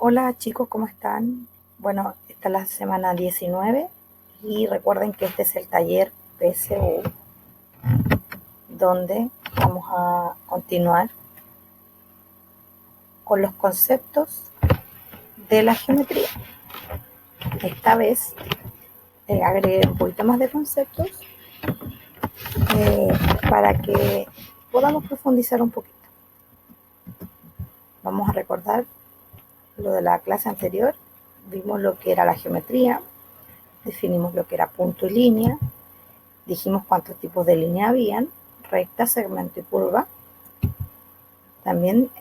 Hola chicos, ¿cómo están? Bueno, esta es la semana 19 y recuerden que este es el taller PSU donde vamos a continuar con los conceptos de la geometría. Esta vez agregué un poquito más de conceptos para que podamos profundizar un poquito. Vamos a recordar lo de la clase anterior. Vimos lo que era la geometría, definimos lo que era punto y línea, dijimos cuántos tipos de línea habían, recta, segmento y curva. También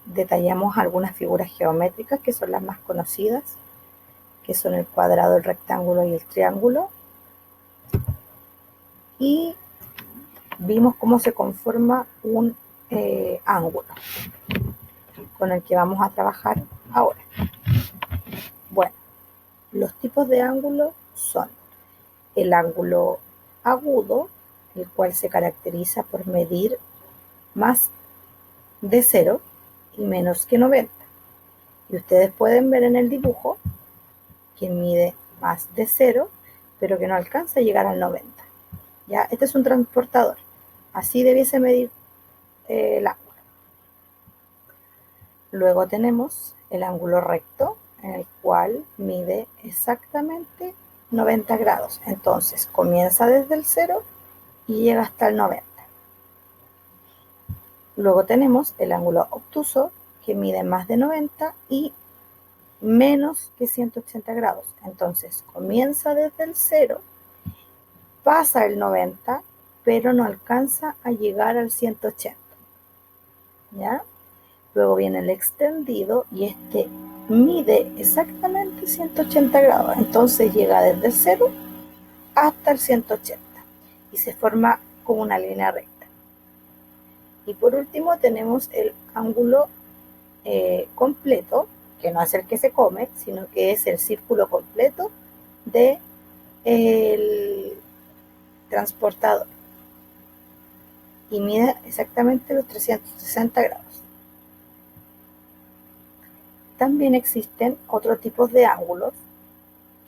detallamos algunas figuras geométricas que son las más conocidas, que son el cuadrado, el rectángulo y el triángulo. Y vimos cómo se conforma un ángulo con el que vamos a trabajar ahora. Bueno, los tipos de ángulo son el ángulo agudo, el cual se caracteriza por medir más de 0 y menos que 90. Y ustedes pueden ver en el dibujo que mide más de 0, pero que no alcanza a llegar al 90. ¿Ya? Este es un transportador. Así debiese medir el ángulo. Luego tenemos el ángulo recto, en el cual mide exactamente 90 grados. Entonces, comienza desde el 0 y llega hasta el 90. Luego tenemos el ángulo obtuso, que mide más de 90 y menos que 180 grados. Entonces, comienza desde el 0, pasa el 90, pero no alcanza a llegar al 180. ¿Ya? Luego viene el extendido y este mide exactamente 180 grados. Entonces llega desde el 0 hasta el 180 y se forma como una línea recta. Y por último tenemos el ángulo completo, que no es el que se come, sino que es el círculo completo del transportador y mide exactamente los 360 grados. También existen otros tipos de ángulos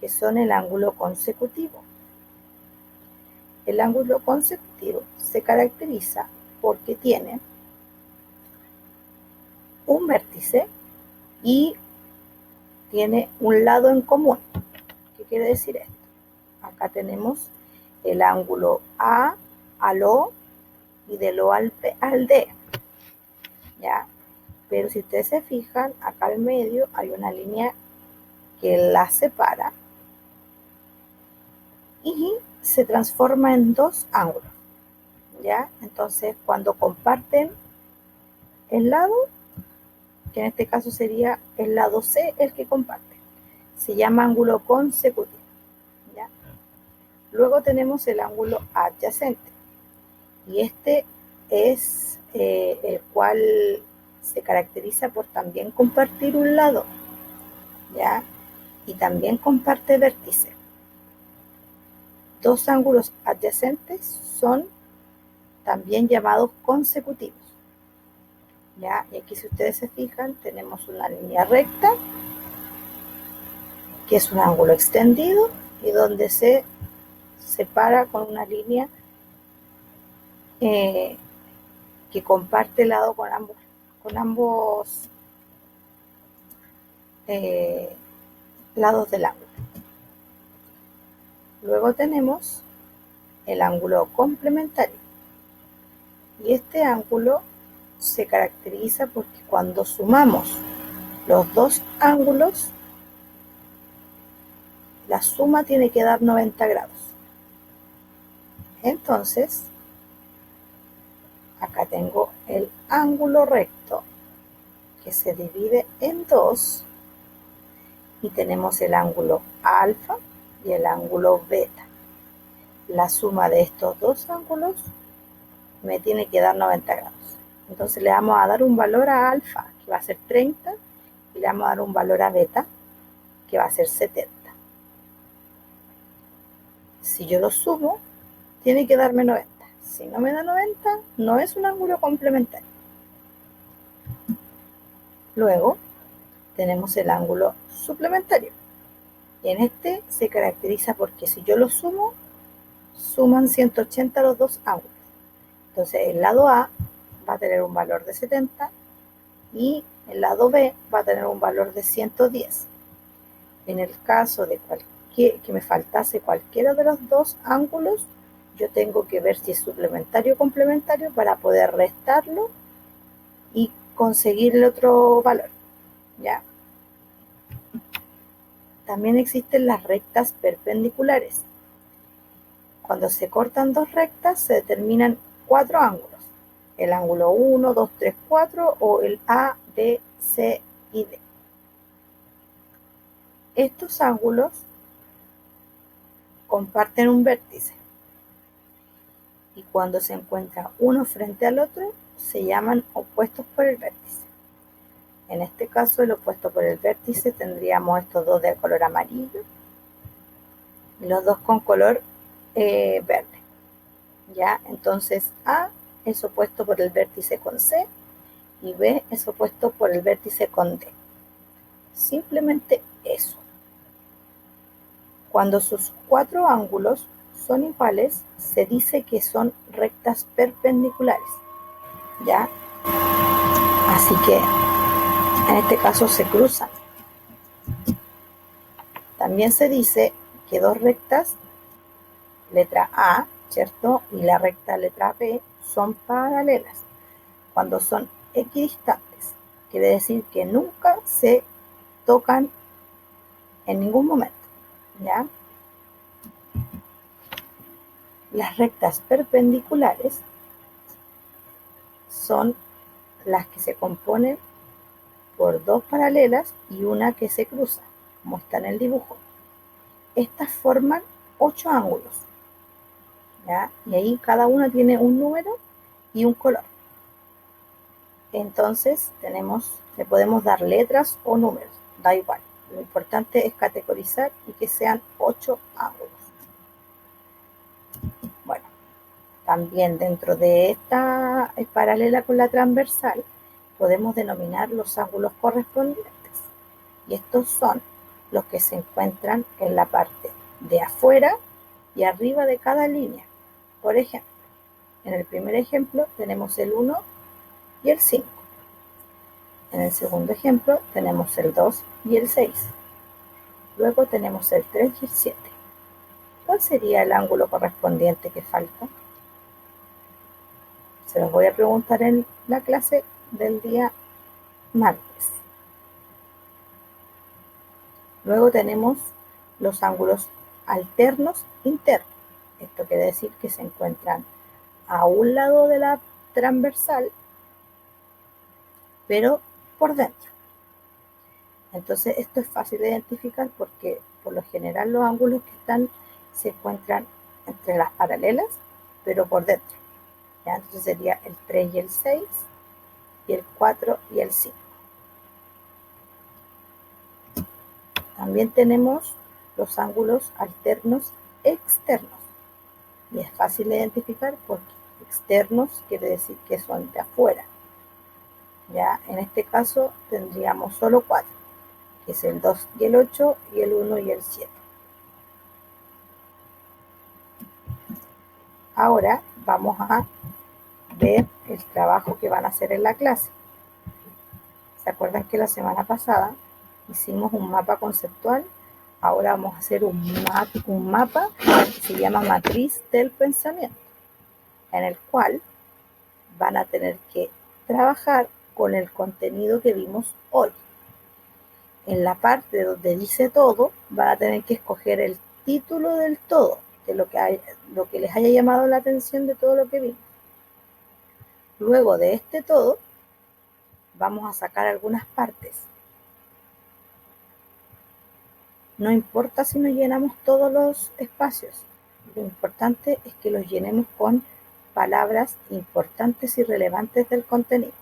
que son el ángulo consecutivo. El ángulo consecutivo se caracteriza porque tiene un vértice y tiene un lado en común. ¿Qué quiere decir esto? Acá tenemos el ángulo A al O y del O al D. ¿Ya? Pero si ustedes se fijan, acá al medio hay una línea que la separa y se transforma en dos ángulos. ¿Ya? Entonces, cuando comparten el lado, que en este caso sería el lado C el que comparte, se llama ángulo consecutivo. ¿Ya? Luego tenemos el ángulo adyacente y este es el cual se caracteriza por también compartir un lado, ¿ya? Y también comparte vértice. Dos ángulos adyacentes son también llamados consecutivos. ¿Ya? Y aquí, si ustedes se fijan, tenemos una línea recta, que es un ángulo extendido, y donde se separa con una línea que comparte lado con ambos lados del ángulo. Luego tenemos el ángulo complementario. Y este ángulo se caracteriza porque cuando sumamos los dos ángulos, la suma tiene que dar 90 grados. Entonces, acá tengo el ángulo recto que se divide en dos y tenemos el ángulo alfa y el ángulo beta. La suma de estos dos ángulos me tiene que dar 90 grados. Entonces le vamos a dar un valor a alfa, que va a ser 30, y le vamos a dar un valor a beta, que va a ser 70. Si yo lo sumo, tiene que darme 90. Si no me da 90, no es un ángulo complementario. Luego tenemos el ángulo suplementario. Y en este se caracteriza porque si yo lo sumo, suman 180 los dos ángulos. Entonces el lado A va a tener un valor de 70 y el lado B va a tener un valor de 110. En el caso de que me faltase cualquiera de los dos ángulos, yo tengo que ver si es suplementario o complementario para poder restarlo y conseguir el otro valor, ¿ya? También existen las rectas perpendiculares. Cuando se cortan dos rectas, se determinan cuatro ángulos. El ángulo 1, 2, 3, 4 o el A, B, C y D. Estos ángulos comparten un vértice y cuando se encuentran uno frente al otro, se llaman opuestos por el vértice. En este caso, el opuesto por el vértice tendríamos estos dos de color amarillo y los dos con color verde. ¿Ya? Entonces, A es opuesto por el vértice con C y B es opuesto por el vértice con D. Simplemente eso. Cuando sus cuatro ángulos son iguales, se dice que son rectas perpendiculares, ¿ya? Así que en este caso se cruzan. También se dice que dos rectas, letra A, ¿cierto? Y la recta letra B son paralelas. Cuando son equidistantes, quiere decir que nunca se tocan en ningún momento, ¿ya? Las rectas perpendiculares son las que se componen por dos paralelas y una que se cruza, como está en el dibujo. Estas forman 8 ángulos, ¿ya? Y ahí cada una tiene un número y un color. Entonces le podemos dar letras o números, da igual. Lo importante es categorizar y que sean 8 ángulos. Bueno, también dentro de esta paralela con la transversal podemos denominar los ángulos correspondientes. Y estos son los que se encuentran en la parte de afuera y arriba de cada línea. Por ejemplo, en el primer ejemplo tenemos el 1 y el 5. En el segundo ejemplo tenemos el 2 y el 6. Luego tenemos el 3 y el 7. ¿Cuál sería el ángulo correspondiente que falta? Se los voy a preguntar en la clase del día martes. Luego tenemos los ángulos alternos internos. Esto quiere decir que se encuentran a un lado de la transversal, pero por dentro. Entonces esto es fácil de identificar porque por lo general los ángulos que están se encuentran entre las paralelas, pero por dentro. ¿Ya? Entonces sería el 3 y el 6, y el 4 y el 5. También tenemos los ángulos alternos externos. Y es fácil de identificar porque externos quiere decir que son de afuera. Ya en este caso tendríamos solo 4, que es el 2 y el 8 y el 1 y el 7. Ahora vamos a ver el trabajo que van a hacer en la clase. ¿Se acuerdan que la semana pasada hicimos un mapa conceptual? Ahora vamos a hacer un mapa que se llama matriz del pensamiento, en el cual van a tener que trabajar con el contenido que vimos hoy. En la parte donde dice todo, van a tener que escoger el título del todo, de lo que les haya llamado la atención de todo lo que vimos. Luego de este todo, vamos a sacar algunas partes. No importa si no llenamos todos los espacios, lo importante es que los llenemos con palabras importantes y relevantes del contenido.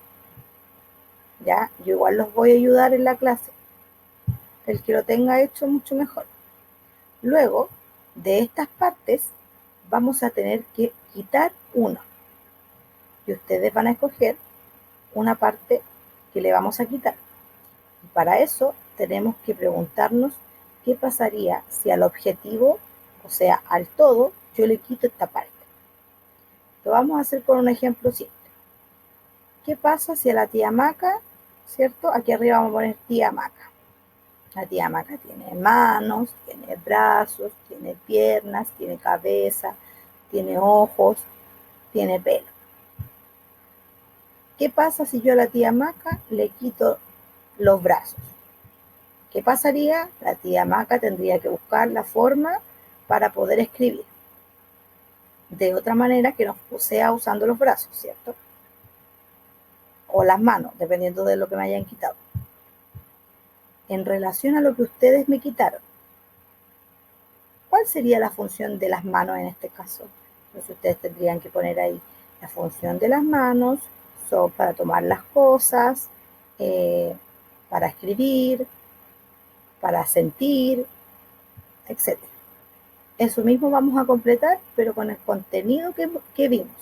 Ya, yo igual los voy a ayudar en la clase. El que lo tenga hecho mucho mejor. Luego, de estas partes, vamos a tener que quitar uno. Y ustedes van a escoger una parte que le vamos a quitar. Y para eso tenemos que preguntarnos qué pasaría si al objetivo, o sea, al todo, yo le quito esta parte. Lo vamos a hacer con un ejemplo simple. ¿Qué pasa si a la tía Maca, cierto? Aquí arriba vamos a poner tía Maca. La tía Maca tiene manos, tiene brazos, tiene piernas, tiene cabeza, tiene ojos, tiene pelo. ¿Qué pasa si yo a la tía Maca le quito los brazos? ¿Qué pasaría? La tía Maca tendría que buscar la forma para poder escribir. De otra manera que no sea usando los brazos, ¿cierto? O las manos, dependiendo de lo que me hayan quitado. En relación a lo que ustedes me quitaron, ¿cuál sería la función de las manos en este caso? Entonces ustedes tendrían que poner ahí la función de las manos, son para tomar las cosas, para escribir, para sentir, etc. Eso mismo vamos a completar, pero con el contenido que vimos.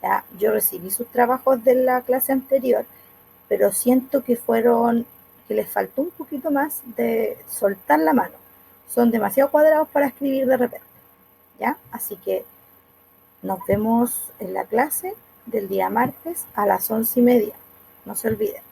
¿Ya? Yo recibí sus trabajos de la clase anterior, pero siento que les faltó un poquito más de soltar la mano. Son demasiado cuadrados para escribir de repente, ¿ya? Así que nos vemos en la clase del día martes a las 11:30. No se olviden.